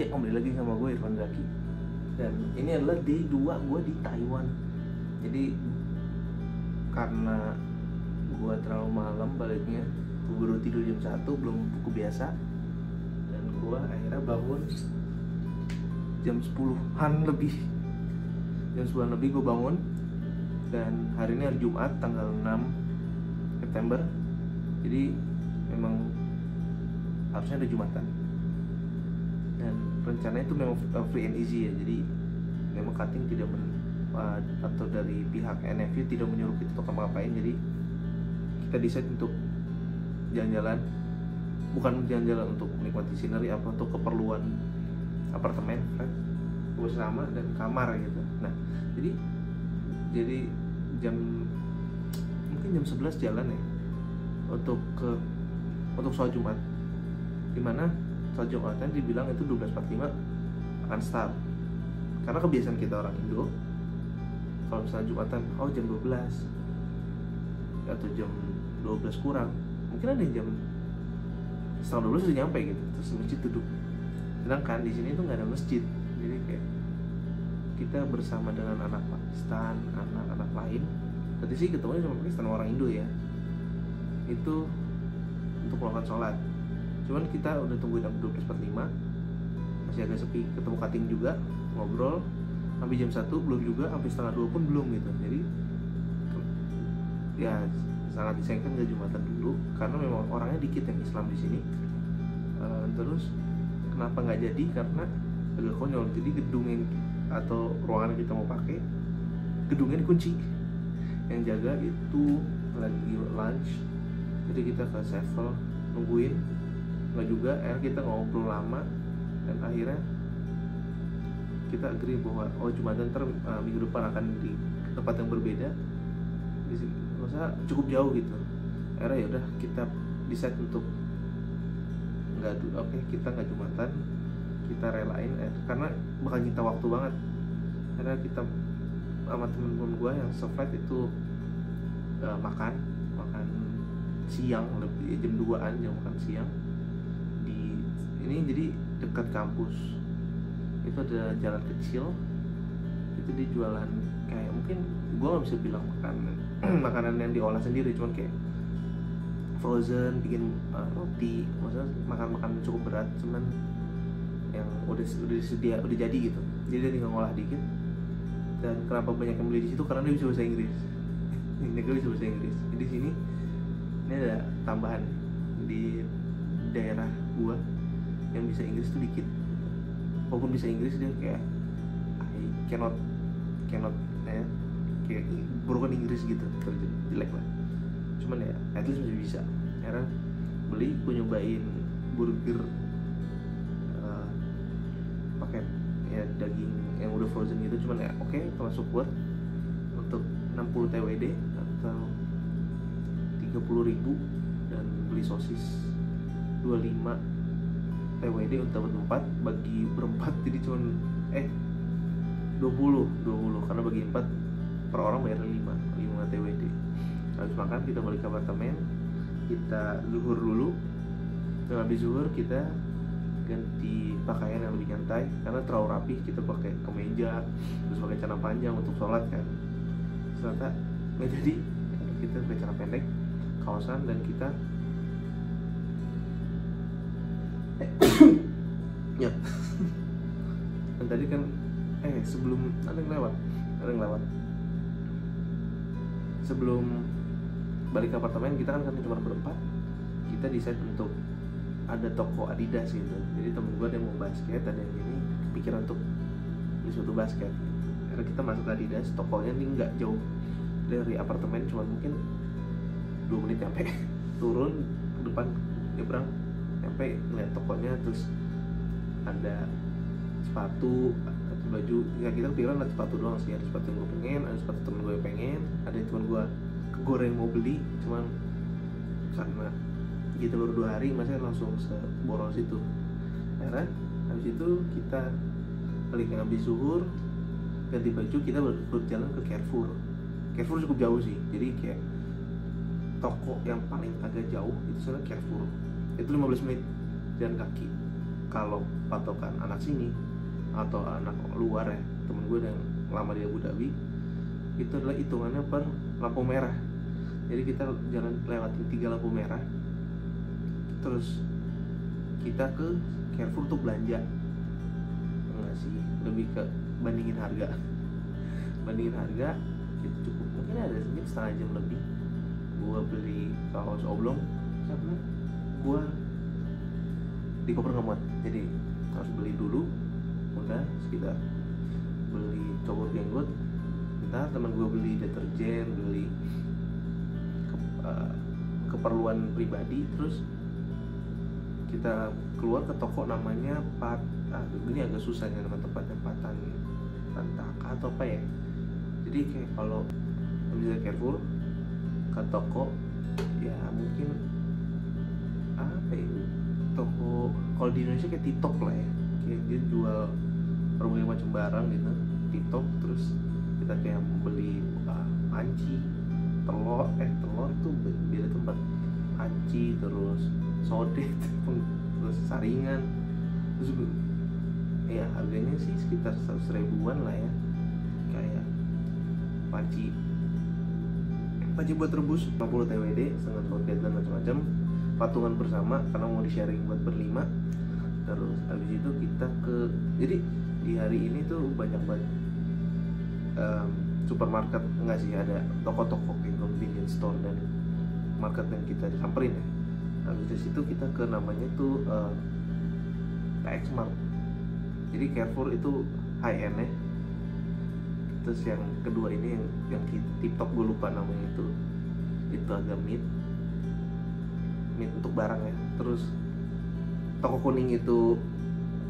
Ya, kembali lagi sama gue Irfan Zaki. Dan ini adalah day 2 gue di Taiwan. Jadi karena gue terlalu malam baliknya, gue baru tidur jam 1, belum buku biasa. Dan gue akhirnya bangun jam 10-an lebih. Jam 10-an lebih gue bangun. Dan hari ini hari Jumat tanggal 6 September. Jadi memang harusnya ada Jumatan. Dan rencananya itu memang free and easy ya, jadi memang cutting tidak atau dari pihak NFU tidak menyuruh kita untuk ngapain. Jadi kita decide untuk jalan-jalan, bukan jalan-jalan untuk menikmati scenery, apa untuk keperluan apartemen, flat, bersama dan kamar gitu. Nah, jadi mungkin jam 11 jalan ya untuk sholat Jumat, dimana sholat Jumatan dibilang itu 12.45 akan start. Karena kebiasaan kita orang Indo, kalau misalnya Jumatan jam 12 atau jam 12 kurang, mungkin ada yang jam setengah 12 sudah nyampe gitu, terus masjid duduk. Sedangkan di sini tuh nggak ada masjid, jadi kayak kita bersama dengan anak Pakistan, anak-anak lain. Tadi sih ketemunya sama Pakistan, orang Indo ya, itu untuk melakukan sholat. Cuman kita udah tungguin sampai 12.45, masih agak sepi. Ketemu cutting juga, ngobrol sampai jam 1 belum juga, sampai setengah 2 pun belum gitu. Jadi ya sangat disayangkan ke Jumatan dulu, karena memang orangnya dikit yang Islam di sini. Terus kenapa nggak jadi? Karena agak konyol. Jadi gedung yang atau ruangan yang kita mau pakai, gedungnya dikunci. Yang jaga itu lagi lunch, jadi kita ke Sevel nungguin, nggak juga. Akhirnya kita ngobrol lama dan akhirnya kita agree bahwa Jumatan minggu depan akan di tempat yang berbeda. Di sini masa cukup jauh gitu. Akhirnya ya udah kita decide untuk kita nggak Jumatan, kita relain karena bakal nyita waktu banget. Karena kita sama temen-temen gue yang se-flight itu makan siang, lebih jam 2-an jam makan siang di ini. Jadi dekat kampus itu ada jalan kecil, itu dijualan kayak, mungkin gue nggak bisa bilang makanan yang diolah sendiri, cuman kayak frozen, bikin roti, maksudnya makan cukup berat, cuman yang udah jadi gitu. Jadi dia tinggal ngolah dikit. Dan kenapa banyak yang beli di situ? Karena dia bisa bahasa Inggris. Dia bisa bahasa Inggris. Jadi di sini ini ada tambahan di daerah gua yang bisa Inggris tuh dikit. Walaupun bisa Inggris dia kayak I cannot ya, kayak broken Inggris gitu, jelek lah. Cuman ya at least masih bisa. Akhirnya beli, gua nyobain burger pakai ya daging yang udah frozen gitu. Cuman ya oke, termasuk worth untuk 60 TWD atau 30.000, dan beli sosis 25 TWD untuk dapat 4 bagi berempat. Jadi cuman 20 karena bagi 4 per orang bayar 5 TWD. Habis makan kita balik ke apartemen, kita zuhur dulu. Dan habis zuhur kita ganti pakaian yang lebih nyantai karena terlalu rapi. Kita pakai kemeja terus pakai celana panjang untuk sholat kan. Ternyata nggak jadi, kita pakai celana pendek, kaosan, dan kita ya. Dan tadi kan sebelum ada yang lewat sebelum balik ke apartemen kita kan cuma berempat. Kita decide untuk ada toko Adidas gitu. Jadi temen gue ada yang mau basket, ada yang ini kepikiran untuk beli suatu basket gitu. Karena kita masuk ke Adidas, tokonya ini nggak jauh dari apartemen, cuma mungkin 2 menit nyampe. Turun ke depan, nyebrang, nyampe, ngeliat tokonya. Terus ada sepatu, ada baju. Ya kita kepikiran ada sepatu doang sih. Ada sepatu yang gue pengen, ada sepatu temen gue yang pengen, ada yang temen gue kegoreng mau beli, cuman karena kita baru 2 hari, masih langsung seboros itu. Karena habis itu kita balik habis zuhur, ganti baju, kita berjalan ke Carrefour. Carrefour cukup jauh sih, jadi kayak toko yang paling agak jauh itu sebenarnya Carrefour. Itu 15 menit jalan kaki. kalau patokan anak sini atau anak luar ya, temen gue yang lama di Abu Dhabi, itu adalah hitungannya per lampu merah. Jadi kita jalan lewatin 3 lampu merah, terus kita ke Carrefour untuk belanja. Enggak sih, lebih ke bandingin harga. Bandingin harga, kita cukup mungkin ada setengah jam lebih. Gua beli kaos oblong, sama gua di koper nggak muat, jadi harus beli dulu. Udah sekitar beli cokor jenggot, ntar teman gua beli deterjen, beli keperluan pribadi, terus kita keluar ke toko namanya ini agak susah ya nama tempatnya, Pantaka atau apa ya. Jadi kayak kalau bisa Carrefour ke toko ya mungkin apa ya, toko kalau di Indonesia kayak TikTok lah ya, kayak dia jual berbagai macam barang gitu, TikTok. Terus kita kayak beli panci, telur itu beda tempat, panci, terus sodet, terus saringan, terus ya harganya sih sekitar 100 ribuan lah ya. Kayak panci buat rebus 50 TWD, setengah sodet dan macam-macam, patungan bersama karena mau di sharing buat berlima. Terus habis itu kita jadi di hari ini tuh banyak banget supermarket, enggak sih, ada toko-toko kayak convenience store dan market yang kita disamperin ya. Habis dari situ kita ke namanya tuh PX Mart. Jadi Carrefour itu high end ya. Terus yang kedua ini yang TikTok gue lupa namanya, itu agak mid untuk barang ya. Terus toko kuning itu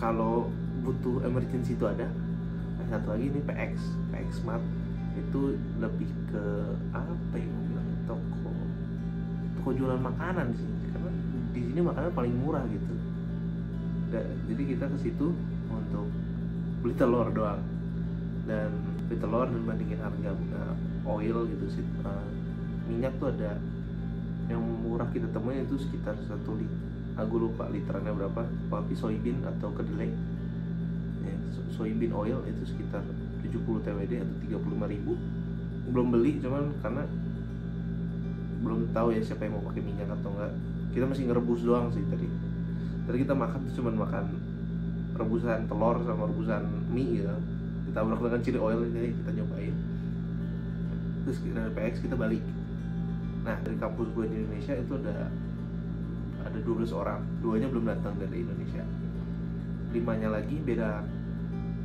kalau butuh emergency itu ada. Satu lagi ini PX Mart, itu lebih ke apa ya, mau bilang toko jualan makanan sih, karena di sini makanan paling murah gitu. Jadi kita ke situ untuk beli telur doang, dan bandingin harga oil gitu sih. Minyak tuh ada yang murah kita temuin itu sekitar 1 liter, aku lupa literannya berapa, tapi soybean atau kedelai ya, soybean oil itu sekitar 70 TWD atau 35.000. Belum beli, cuman karena belum tahu ya siapa yang mau pakai minyak atau enggak. Kita masih ngerebus doang sih tadi kita makan tuh cuman makan rebusan telur sama rebusan mie gitu, ditabrak dengan chili oil. Jadi kita nyobain, terus dari PX kita balik. Nah, dari kampus gue di Indonesia itu ada 12 orang, 2-nya belum datang dari Indonesia, 5-nya lagi beda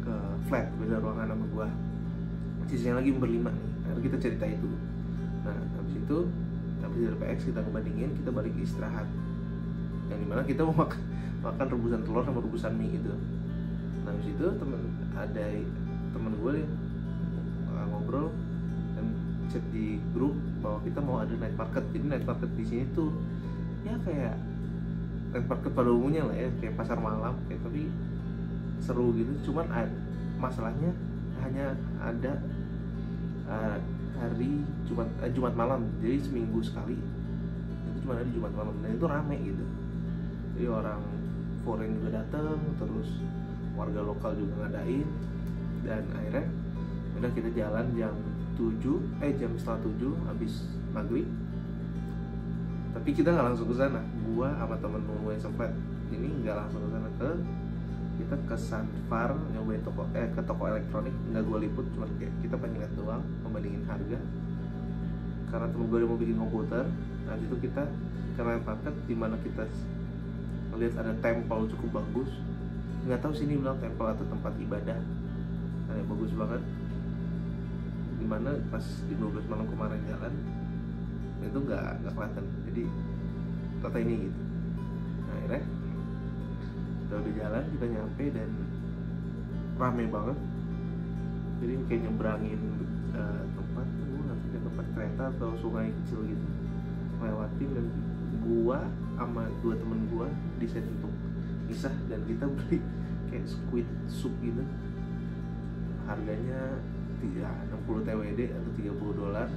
ke flat, beda ruangan sama gue, sisanya lagi berlima nih. Nah, kita cerita itu. Nah, habis dari PX kita ngebandingin, kita balik istirahat, yang dimana kita mau makan rebusan telur sama rebusan mie gitu. Nah, habis itu temen gue ngobrol dan chat di grup bahwa kita mau ada night market. Jadi night market di sini tuh ya kayak night market pada umumnya lah ya, kayak pasar malam kayak, tapi seru gitu. Cuman masalahnya hanya ada hari Jumat malam, jadi seminggu sekali itu cuma ada di Jumat malam, dan itu rame gitu. Jadi orang foreign juga datang, terus warga lokal juga ngadain, dan akhirnya udah kita jalan jam setengah 7 habis maghrib. Tapi kita nggak langsung ke sana, gua sama temen gue yang sempat ini nggak langsung ke sana, kita ke Sanfar nyobain ke toko elektronik. Nggak gua liput, cuma kayak kita pengen lihat doang, membandingin harga karena temen gue mau bikin komputer. Nah, itu kita ke night market dimana kita lihat ada temple cukup bagus. Nggak tahu sini bilang temple atau tempat ibadah, nah, bagus banget. Dimana pas di 12 malam kemarin jalan itu nggak kelihatan, jadi kata ini gitu. Nah, akhirnya kita udah jalan, kita nyampe dan rame banget. Jadi kayak nyebrangin tempat kereta atau sungai kecil gitu, lewatin. Dan gua sama 2 temen gua decide untuk pisah, dan kita beli kayak squid soup gitu, harganya 60 TWD atau $30,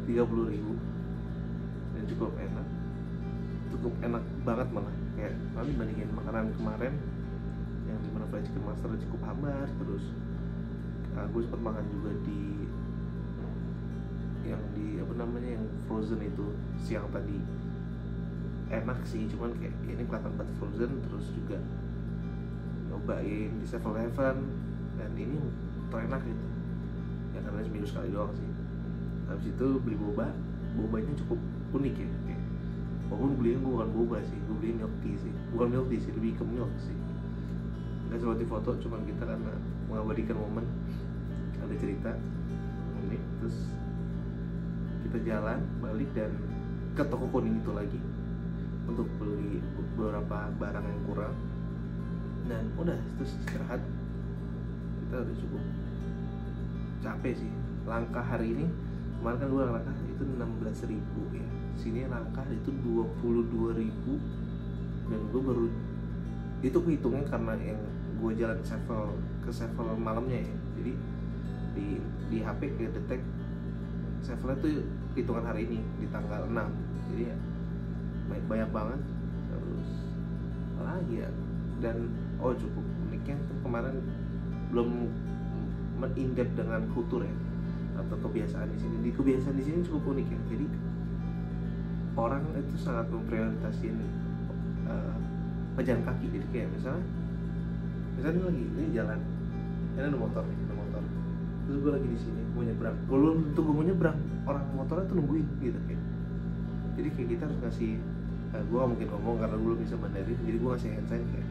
30.000, dan cukup enak. cukup enak banget malah, kayak kalau dibandingin makanan kemarin yang dimana fried chicken master cukup hambar. Terus gue sempat makan juga di yang di apa namanya yang frozen itu siang tadi, enak sih, cuman kayak ini kelihatan banget frozen. Terus juga nyobain di 7-Eleven dan ini terenak gitu ya, karena seminggu sekali doang sih. Habis itu beli bobanya cukup unik ya, kayak walaupun belinya gue bukan boba sih, gue beli milk tea sih, bukan milk tea sih, lebih ke milk sih. Nggak seperti foto, cuman kita karena mengabadikan momen, ada cerita unik. Terus kita jalan balik dan ke toko kuning itu lagi untuk beli beberapa barang yang kurang, dan udah terus istirahat. Kita udah cukup capek sih. Langkah hari ini, kemarin kan gue langkah itu 16.000 ya, sini langkah itu 22.000, dan gue baru itu kehitungnya karena yang gue jalan ke Sevel malamnya ya. Jadi di HP kayak detect Sevelnya tuh hitungan hari ini di tanggal 6, jadi ya banyak banget. Terus apa lagi ya, dan cukup uniknya kemarin belum in-depth dengan kultur ya atau kebiasaan di sini. Di kebiasaan di sini cukup unik ya. Jadi orang itu sangat memprioritaskan pejalan kaki. Jadi kayak misalnya lagi ini jalan, ini ada motor, terus gue lagi di sini mau nyebrang, belum tentu gue mau nyebrang, orang motornya tuh nungguin gitu kayak. Jadi kayak kita harus ngasih, gue gak mungkin ngomong karena gue belum bisa Mandarin, jadi gue ngasih hand sign kayak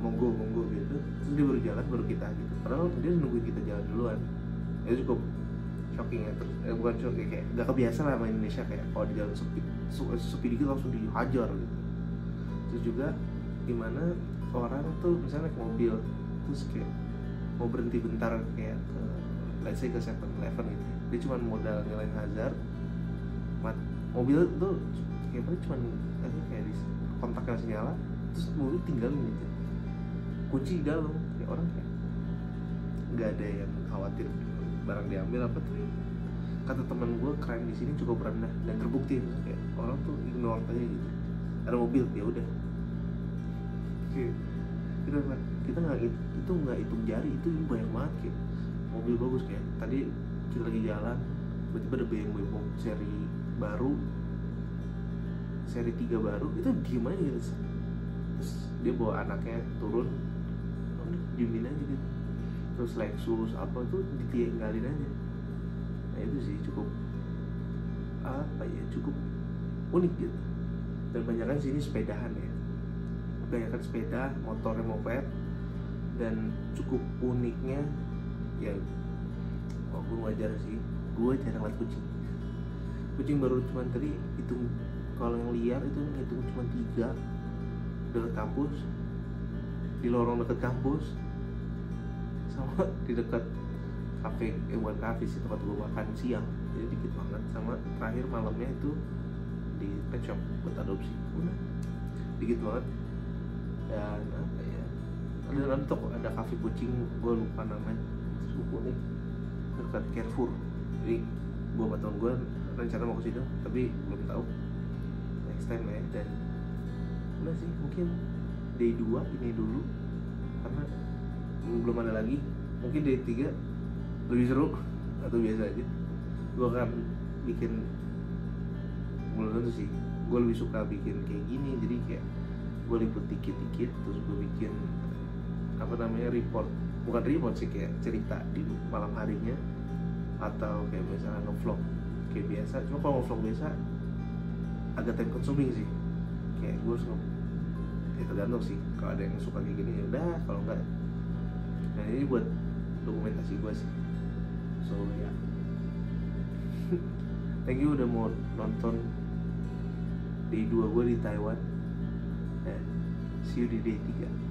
monggo gitu, terus dia baru jalan, baru kita gitu, padahal dia nungguin kita jalan duluan. Itu cukup shocking ya. Terus bukan shocking, kayak gak kebiasa lah sama Indonesia, kayak kalau di jalan sepi dikit langsung dihajar gitu. Terus juga gimana orang tuh misalnya naik mobil terus kayak mau berhenti bentar kayak ke let's say ke 7-Eleven gitu ya. Dia cuma modal nyalain hazard, mobil tuh kayak cuma kayak di kontaknya masih nyala, terus mobil tinggalin gitu, kunci di dalam. Kayak orang kayak nggak ada yang khawatir barang diambil apa tuh. Kata teman gue, crime di sini cukup rendah dan terbukti. Terus kayak orang tuh ignore aja gitu, ada mobil ya udah. Kita nggak hitung jari, itu banyak banget kayak mobil bagus. Kayak tadi kita lagi jalan, tiba-tiba ada BMW seri baru, seri 3 baru, itu diem aja gitu. Terus dia bawa anaknya turun, diemin aja gitu. Terus Lexus apa tuh ditinggalin aja. Nah itu sih cukup cukup unik gitu. Dan banyakan sini sepedahan ya, banyakan sepeda, motornya moped. Dan cukup uniknya ya, walaupun wajar sih, gue jarang liat kucing baru cuman tadi hitung. Kalau yang liar itu hitung cuma 3 dekat kampus, di lorong dekat kampus, sama di dekat kafe, bukan kafe sih, tempat gue makan siang, jadi dikit banget. Sama terakhir malamnya itu di pet shop buat adopsi, udah dikit banget. Dan apa ya, ada toko, ada kafe kucing, gue lupa namanya, cukup unik, dekat Carrefour. Jadi gue sama temen gue rencana mau ke situ, tapi belum tahu, next time ya. Dan udah sih, mungkin day 2 ini dulu karena belum ada lagi. Mungkin day 3 lebih seru atau biasa aja. Gue akan bikin, belum tentu sih, gue lebih suka bikin kayak gini. Jadi kayak gue liput dikit-dikit, terus gue bikin report, bukan report sih, kayak cerita di malam harinya, atau kayak misalnya nge-vlog kayak biasa. Cuma kalau nge-vlog biasa agak time consuming sih, kayak gue harus ya tergantung sih. Kalau ada yang suka kayak gini ya udah, kalau enggak, nah ini buat dokumentasi gue sih. So ya, thank you udah mau nonton day 2 gue di Taiwan, dan see you di day 3.